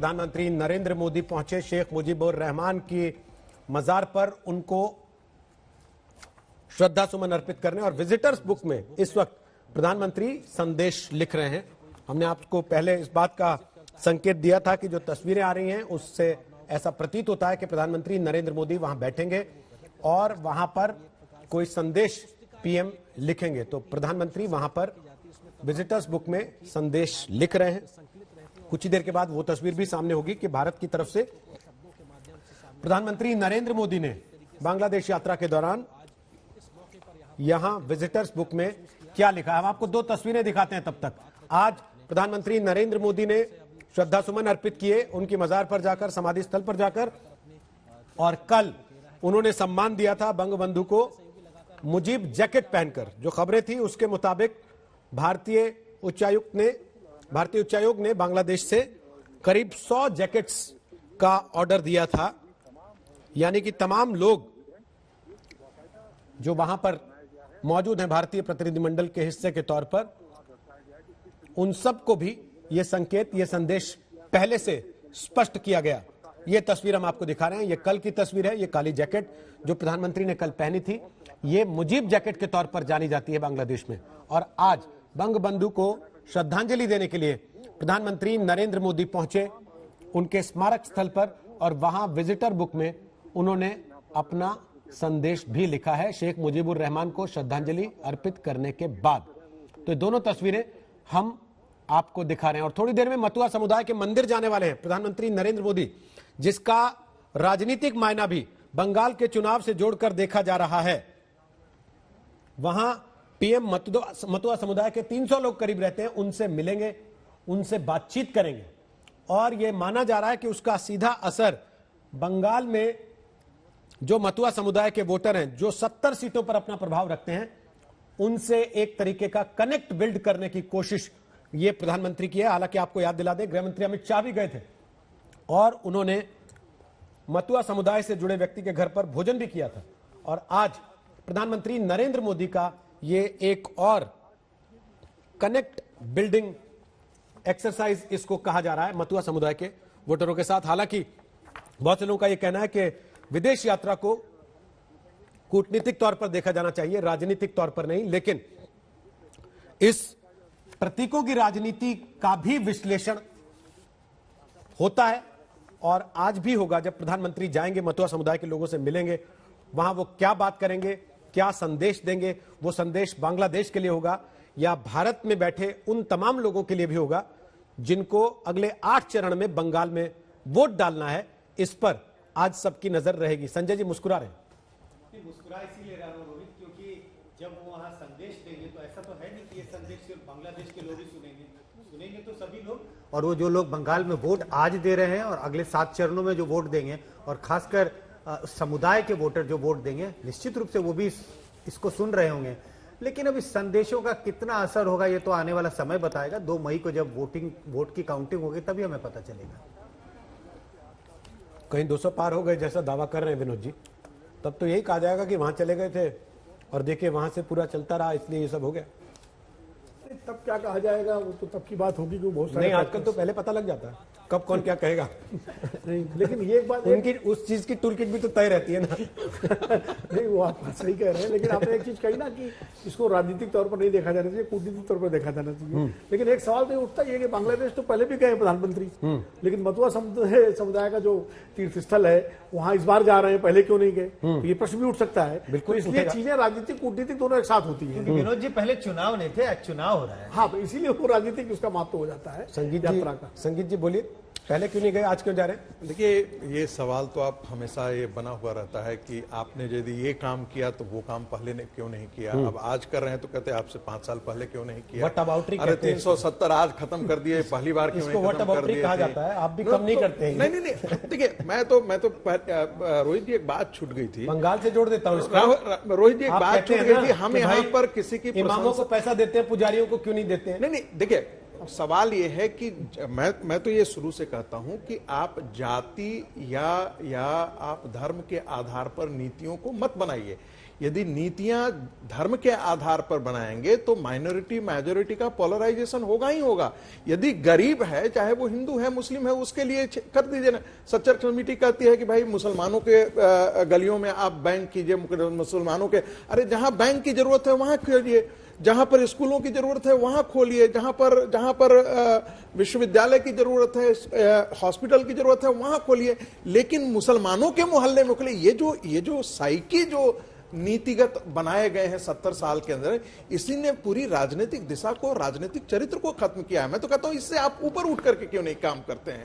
प्रधानमंत्री नरेंद्र मोदी पहुंचे शेख मुजीबुर रहमान की मजार पर उनको श्रद्धा सुमन अर्पित करने, और विजिटर्स बुक में इस वक्त प्रधानमंत्री संदेश लिख रहे हैं। हमने आपको पहले इस बात का संकेत दिया था कि जो तस्वीरें आ रही हैं उससे ऐसा प्रतीत होता है कि प्रधानमंत्री नरेंद्र मोदी वहां बैठेंगे और वहां पर कोई संदेश पीएम लिखेंगे। तो प्रधानमंत्री वहां पर विजिटर्स बुक में संदेश लिख रहे हैं। कुछ ही देर के बाद वो तस्वीर भी सामने होगी कि भारत की तरफ से प्रधानमंत्री नरेंद्र मोदी ने बांग्लादेश यात्रा के दौरान यहां विजिटर्स बुक में क्या लिखा है। हम आपको दो तस्वीरें दिखाते हैं। तब तक आज प्रधानमंत्री नरेंद्र मोदी ने श्रद्धा सुमन अर्पित किए उनकी मजार पर जाकर, समाधि स्थल पर जाकर, और कल उन्होंने सम्मान दिया था बंगबंधु को मुजीब जैकेट पहनकर। जो खबरें थी उसके मुताबिक भारतीय उच्चायोग ने बांग्लादेश से करीब 100 जैकेट्स का ऑर्डर दिया था, यानी कि तमाम लोग जो वहां पर मौजूद हैं भारतीय प्रतिनिधिमंडल के हिस्से के तौर पर, उन सबको भी ये संकेत, ये संदेश पहले से स्पष्ट किया गया। ये तस्वीर हम आपको दिखा रहे हैं, ये कल की तस्वीर है। ये काली जैकेट जो प्रधानमंत्री ने कल पहनी थी, ये मुजीब जैकेट के तौर पर जानी जाती है बांग्लादेश में। और आज बंगबंधु को श्रद्धांजलि देने के लिए प्रधानमंत्री नरेंद्र मोदी पहुंचे उनके स्मारक स्थल पर, और वहां विजिटर बुक में उन्होंने अपना संदेश भी लिखा है शेख मुजीबुर रहमान को श्रद्धांजलि अर्पित करने के बाद। तो दोनों तस्वीरें हम आपको दिखा रहे हैं। और थोड़ी देर में मतुआ समुदाय के मंदिर जाने वाले हैं प्रधानमंत्री नरेंद्र मोदी, जिसका राजनीतिक मायना भी बंगाल के चुनाव से जोड़कर देखा जा रहा है। वहां पीएम मतुआ समुदाय के 300 लोग करीब रहते हैं, उनसे मिलेंगे, उनसे बातचीत करेंगे, और यह माना जा रहा है कि उसका सीधा असर बंगाल में जो मतुआ समुदाय के वोटर हैं, जो 70 सीटों पर अपना प्रभाव रखते हैं, उनसे एक तरीके का कनेक्ट बिल्ड करने की कोशिश ये प्रधानमंत्री की है। हालांकि आपको याद दिला दें, गृह मंत्री अमित शाह भी गए थे और उन्होंने मतुआ समुदाय से जुड़े व्यक्ति के घर पर भोजन भी किया था। और आज प्रधानमंत्री नरेंद्र मोदी का ये एक और कनेक्ट बिल्डिंग एक्सरसाइज इसको कहा जा रहा है मतुआ समुदाय के वोटरों के साथ। हालांकि बहुत से लोगों का यह कहना है कि विदेश यात्रा को कूटनीतिक तौर पर देखा जाना चाहिए, राजनीतिक तौर पर नहीं, लेकिन इस प्रतीकों की राजनीति का भी विश्लेषण होता है और आज भी होगा। जब प्रधानमंत्री जाएंगे, मतुआ समुदाय के लोगों से मिलेंगे, वहां वो क्या बात करेंगे, क्या संदेश देंगे, वो संदेश बांग्लादेश के लिए होगा या भारत में बैठे उन तमाम लोगों के लिए भी होगा जिनको अगले 8 चरण में बंगाल में वोट डालना है, इस पर आज सबकी नजर रहेगी। संजय जी मुस्कुरा रहे हैं। मुस्कुरा इसीलिए रहा हूं रोहित, क्योंकि जब वो वहां संदेश देंगे तो ऐसा तो है नहीं कि ये संदेश सिर्फ बांग्लादेश के लोग ही सुनेंगे तो सभी लोग, और वो जो लोग बंगाल में वोट आज दे रहे हैं और अगले 7 चरणों में जो वोट देंगे, और खासकर समुदाय के वोटर जो वोट देंगे, निश्चित रूप से वो भी इसको सुन रहे होंगे। लेकिन अब इस संदेशों का कितना असर होगा ये तो आने वाला समय बताएगा। 2 मई को जब वोट की काउंटिंग होगी तभी हमें पता चलेगा। कहीं 200 पार हो गए जैसा दावा कर रहे हैं विनोद जी, तब तो यही कहा जाएगा कि वहां चले गए थे और देखिए वहां से पूरा चलता रहा, इसलिए ये सब हो गया। तब क्या कहा जाएगा वो तो तब की बात होगी कि बहुत सारे नहीं, आजकल तो पहले पता लग जाता है कब कौन क्या कहेगा। नहीं, लेकिन ये एक बात, उनकी उस चीज की टूल किट भी तो तय रहती है ना। नहीं, वो आप सही कह रहे हैं, लेकिन आपने एक चीज कही ना कि इसको राजनीतिक तौर पर नहीं देखा जाना चाहिए, कूटनीतिक तौर पर देखा जाना चाहिए। लेकिन एक सवाल तो उठता ही है कि बांग्लादेश तो पहले भी गए प्रधानमंत्री, लेकिन मतुआ समुदाय का जो तीर्थ स्थल है वहां इस बार जा रहे हैं, पहले क्यों नहीं गए, ये प्रश्न भी उठ सकता है। बिल्कुल, इसलिए चीजें राजनीतिक कूटनीतिक दोनों एक साथ होती है। विनोद जी पहले चुनाव नहीं थे, आज चुनाव हो रहा है। हाँ, इसीलिए वो राजनीतिक उसका महत्व हो जाता है यात्रा का। संगीत जी बोलिए, पहले क्यों नहीं गए, आज क्यों जा रहे हैं? देखिए, ये सवाल तो आप हमेशा ये बना हुआ रहता है कि आपने यदि ये काम किया तो वो काम पहले ने क्यों नहीं किया। अब आज कर रहे हैं तो कहते हैं आपसे 5 साल पहले क्यों नहीं किया। व्हाट अबाउट री अरे 370 आज खत्म कर दिए, पहली बार क्यों नहीं खत्म कर दिए। कहा जाता है, आप भी कम नहीं करते हैं। नहीं, देखिए मैं तो रोहित जी एक बात छूट गई थी, बंगाल से जोड़ देता हूँ। रोहित जी एक बात छूट गई थी, हम यहाँ पर किसी की इमामों को पैसा देते हैं, पुजारियों को क्यों नहीं देते हैं? नहीं, देखिए सवाल ये है कि मैं तो ये शुरू से कहता हूं कि आप जाति या आप धर्म के आधार पर नीतियों को मत बनाइए। यदि नीतियां धर्म के आधार पर बनाएंगे तो माइनॉरिटी मेजॉरिटी का पोलराइजेशन होगा ही होगा। यदि गरीब है, चाहे वो हिंदू है मुस्लिम है, उसके लिए कर दीजिए ना। सच्चर कमेटी कहती है कि भाई मुसलमानों के गलियों में आप बैंक कीजिए, मुसलमानों के, अरे जहां बैंक की जरूरत है वहां कीजिए, जहां पर स्कूलों की जरूरत है वहां खोलिए, जहां पर विश्वविद्यालय की जरूरत है, हॉस्पिटल की जरूरत है वहां खोलिए, लेकिन मुसलमानों के मोहल्ले में खोलिए। ये जो साइकी जो नीतिगत बनाए गए हैं 70 साल के अंदर, इसी ने पूरी राजनीतिक दिशा को, राजनीतिक चरित्र को खत्म किया है। मैं तो कहता हूं इससे आप ऊपर उठ करके क्यों नहीं काम करते हैं।